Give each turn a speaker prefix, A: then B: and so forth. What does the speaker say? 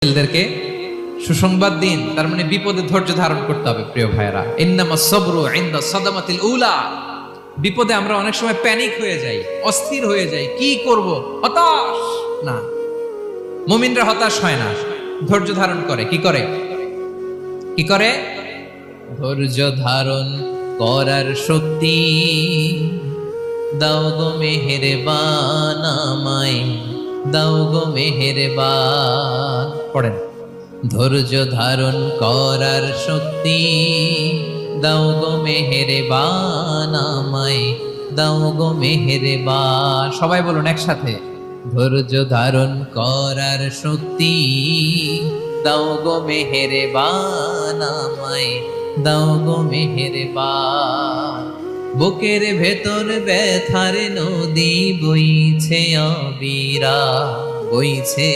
A: ছেলেদেরকে সুসংবাদ দিন, তার মানে বিপদে ধৈর্য ধারণ করতে হবে। প্রিয় ভাইয়েরা, ইন্নামাস সাবরু ইনদা সাদামাতিল উলা। বিপদে আমরা অনেক সময় প্যানিক হয়ে যাই, অস্থির হয়ে যাই, কি করব, হতাশ। না, মুমিনরা হতাশ হয় না, ধৈর্য ধারণ করে। কি করে? কি করে? ধৈর্য ধারণ করার শক্তি দাও গো মেহেরবান আমায়, দাও গো মেহেরবান। পড়েন, ধৈর্য ধারণ করার শক্তি দাও গো মেহেরবান আমায়, দাও গো মেহেরবান। সবাই বলুন একসাথে, ধৈর্য ধারণ করার শক্তি দাও গো মেহেরবান আমায়, দাও গো মেহেরবান। বুকের ভেতর ব্যথার নদী বইছে অবিরা, বইছে